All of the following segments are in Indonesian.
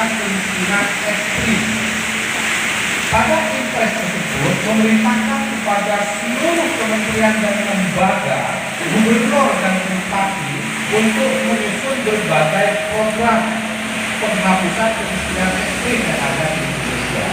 dengan kemiskinan ekstrim. Pada impres tersebut memerintahkan kepada seluruh kementerian dan lembaga, gubernur dan bupati untuk menyusun berbagai program penghapusan kemiskinan ekstrim yang ada di Indonesia.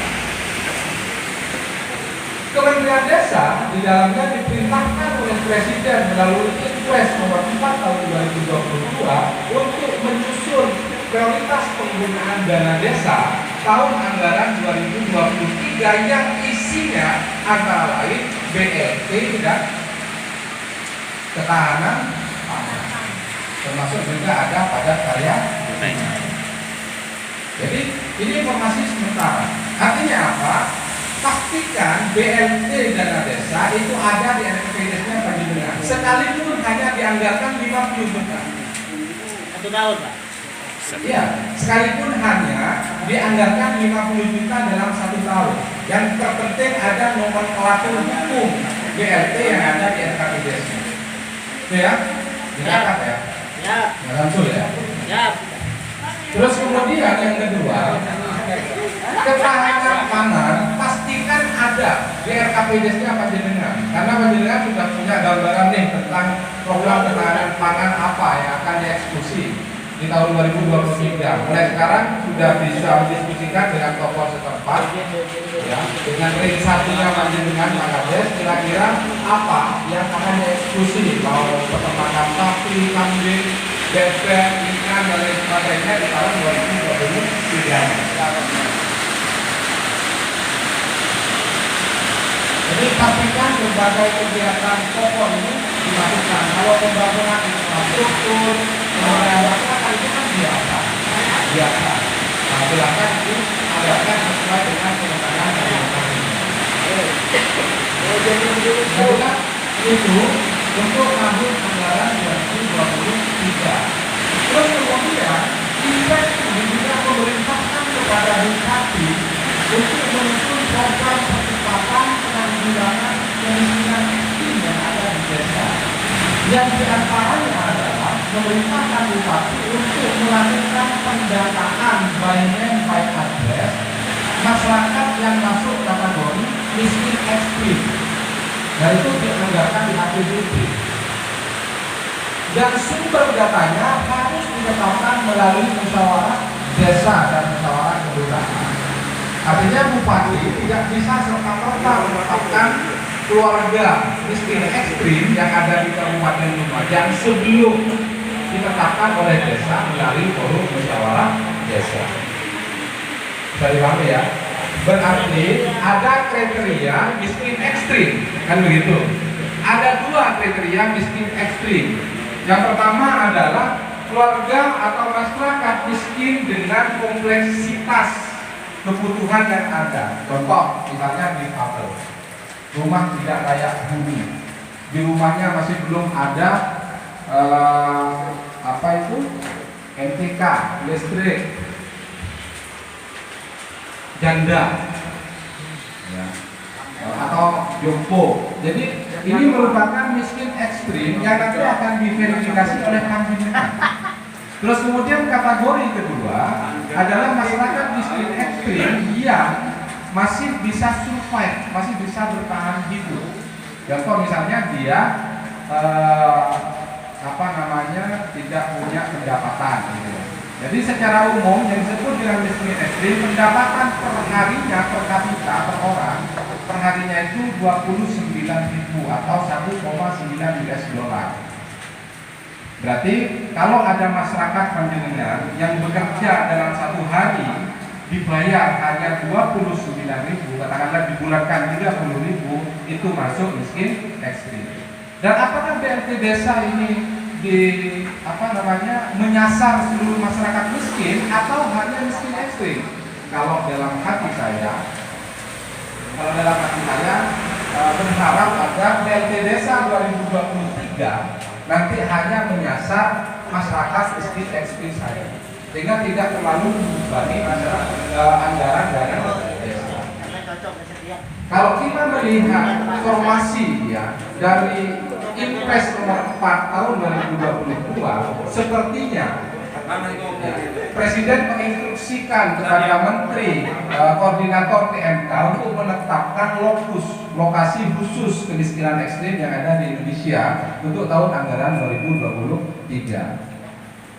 Kementerian Desa di dalamnya diperintahkan oleh Presiden melalui Impres nomor 4 tahun 2022 untuk menyusun prioritas penggunaan dana desa tahun anggaran 2023 yang isinya antara lain BLT dan ketahanan pangan, termasuk juga ada padat karya. Jadi ini informasi sementara. Artinya apa? Pastikan BLT dana desa itu ada di NPWP-nya Panjenengan, sekalipun hanya dianggarkan 50 juta. 1 tahun, Pak. Iya, sekalipun hanya dianggarkan 50 juta dalam 1 tahun. Yang terpenting ada nomenklatur hukum BLT yang ada di NPWP-nya. Itu ya, dicatat ya. Ya. Langsung ya. Ya. Terus kemudian yang kedua, ketahanan pangan pastikan ada di RKPDS-nya Panjenengan, karena Panjenengan sudah punya gambaran nih tentang program ketahanan pangan apa yang akan dieksekusi di tahun 2023. Mulai sekarang sudah bisa mendiskusikan dengan tokoh setempat, ya, dengan ring satunya Panjenengan Makades, kira-kira apa yang akan dieksekusi, mau peternakan sapi, kambing, bebek, ikan dan lain sebagainya di tahun 2023. Jadi pastikan berbagai kegiatan pokok ini dilakukan. Kalau pembangunan infrastruktur, pembangunan masyarakat itu kan biasa. Nah, silakan itu adakan sesuai dengan kewenangan dari masing-masing. Nah, itu untuk tahun anggaran 2023. Terus kemudian Impres ini juga memerintahkan kepada bupati untuk menyusun program percepatan penanggulangan kemiskinan ekstrim yang ada di desa. Yang diantaranya adalah memerintahkan bupati untuk melakukan pendataan by name by address masyarakat yang masuk kategori miskin ekstrim. Dan itu dianggarkan di APBD. Dan sumber datanya harus ditetapkan melalui musyawarah desa dan musyawarah kelurahan. Artinya bupati tidak bisa serta-merta menetapkan keluarga miskin ekstrim yang ada di Kabupaten Lumajang sebelum ditetapkan oleh desa melalui forum musyawarah desa. Bisa dipahami ya? Berarti ada kriteria miskin ekstrim, kan begitu? Ada 2 kriteria miskin ekstrim. Yang pertama adalah keluarga atau masyarakat miskin dengan kompleksitas kebutuhan yang ada. Contoh, misalnya di difabel, rumah tidak layak huni, di rumahnya masih belum ada NTK, listrik, janda, ya, atau jompo. Jadi ini merupakan miskin ekstrim yang nanti akan diverifikasi oleh Panjenengan. Terus kemudian kategori kedua adalah masyarakat miskin ekstrim yang masih bisa survive, masih bisa bertahan hidup. Contoh misalnya dia tidak punya pendapatan. Gitu. Jadi secara umum yang disebut dengan miskin ekstrim, pendapatan per harinya per kapita per orang perharinya itu 29.000 atau 1,9 US dollar. Berarti kalau ada masyarakat Panjenengan yang bekerja dalam 1 hari dibayar hanya 29.000, katakanlah dibulatkan 30.000, itu masuk miskin ekstrim. Dan apakah BLT desa ini menyasar seluruh masyarakat miskin atau hanya miskin ekstrim? Kalau dalam hati saya berharap ada BLT desa 2023 nanti hanya menyasar masyarakat miskin ekstrim saja, sehingga tidak terlalu membebani anggaran dari desa. Kalau kita melihat informasi ya dari Impres nomor 4 tahun 2022, sepertinya Presiden menginstruksikan kepada Menteri Koordinator PMK untuk menetapkan lokasi khusus kemiskinan ekstrim yang ada di Indonesia untuk tahun anggaran 2023.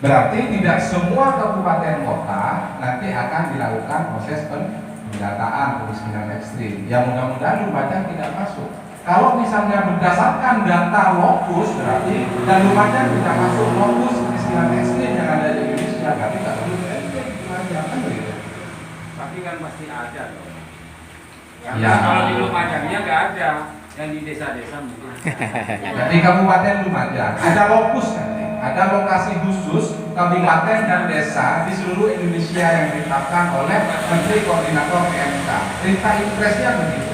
Berarti tidak semua kabupaten kota nanti akan dilakukan proses pendataan kemiskinan ekstrim. Yang mudah-mudahan Lumajang tidak masuk. Kalau misalnya berdasarkan data lokus berarti dan Lumajang tidak masuk lokus kemiskinan ekstrim yang ada di Indonesia, berarti tidak perlu Lumajang kan begitu. Tapi kan pasti ada loh. Ya. Karena kalau di Lumajangnya nggak ada, yang di desa-desa mungkin. Jadi Kabupaten Lumajang ada lokus nanti, ada lokasi khusus kabupaten dan desa di seluruh Indonesia yang ditetapkan oleh Menteri Koordinator PMK. Perintah impresnya begitu.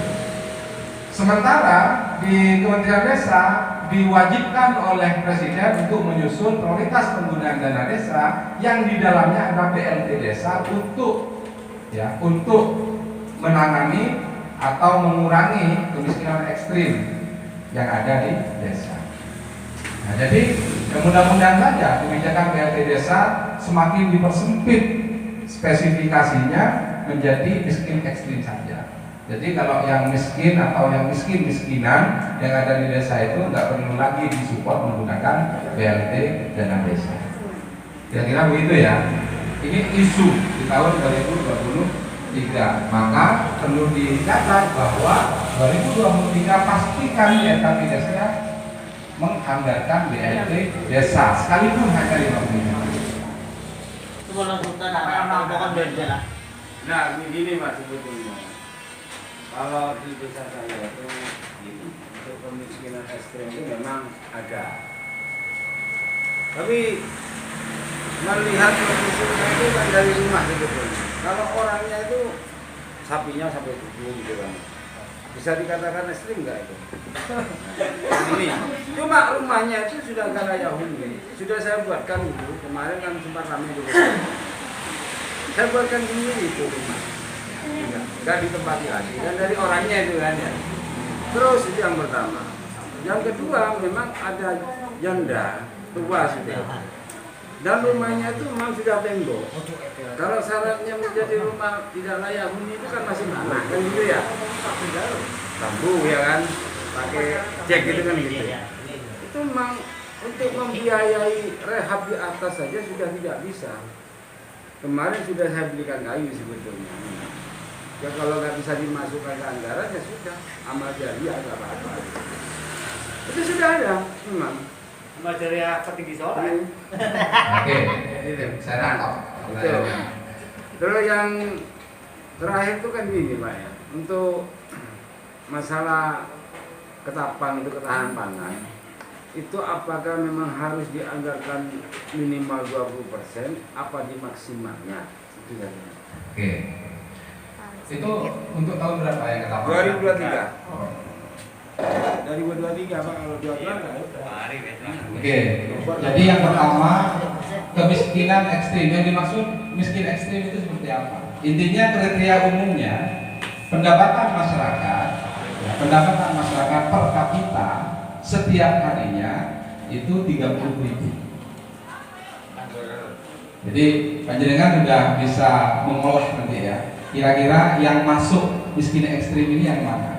Sementara di Kementerian Desa diwajibkan oleh Presiden untuk menyusun prioritas penggunaan dana desa yang di dalamnya ada BLT desa untuk menangani atau mengurangi kemiskinan ekstrim yang ada di desa. Nah, jadi mudah-mudahan saja kebijakan BLT desa semakin dipersempit spesifikasinya menjadi miskin ekstrim saja. Jadi kalau yang miskin atau yang miskinan yang ada di desa itu nggak perlu lagi disupport menggunakan BLT dana desa. Kira-kira begitu ya. Ini isu di tahun 2023. Maka perlu dicatat bahwa 2023 pastikan BLT desa menganggarkan BLT desa sekalipun hanya 50 miliar. Itu kalau hutan anak bukan beda lah. Nah, begini Mas sebetulnya. Kalau di desa saya itu gini, untuk kemiskinan ekstrim itu memang ada. Tapi melihat kemiskinan itu kan dari rumah sebetulnya. Kalau orangnya itu sapinya sampai 7 gitu kan. Bisa dikatakan ekstrim nggak itu? Ini cuma rumahnya itu sudah nggak layak huni. Sudah saya buatkan dulu, kemarin kan sempat ramai dulu. Saya buatkan sendiri itu rumah. Nggak ditempati lagi dan dari orangnya itu kan ya. Terus itu yang pertama. Yang kedua memang ada janda tua sudah dan rumahnya itu memang sudah tembok. Kalau syaratnya menjadi rumah tidak layak huni itu kan masih tanah kan gitu ya, bambu ya kan, pakai cek gitu kan gitu. Itu memang untuk membiayai rehab di atas saja sudah tidak bisa. Kemarin sudah saya belikan kayu sebetulnya. Ya kalau nggak bisa dimasukkan ke anggaran ya sudah, amal jariah nggak apa-apa. Itu sudah ada, memang. Amal jariah petinggi sore. Oke, saya nangkap. Terus yang terakhir itu kan gini Pak ya, untuk masalah ketapang itu ketahanan pangan, itu apakah memang harus dianggarkan minimal 20%, apa dimaksimalnya? Itu saja. Oke. Itu untuk tahun berapa ya kata Pak? 2023. Dari 2023 Pak, kalau 22 enggak ada. Oke. Jadi yang pertama kemiskinan ekstrim. Yang dimaksud miskin ekstrim itu seperti apa? Intinya kriteria umumnya pendapatan masyarakat per kapita setiap harinya itu 30.000. Jadi panjenengan sudah bisa mengolah nanti ya. Kira-kira yang masuk miskin ekstrim ini yang mana?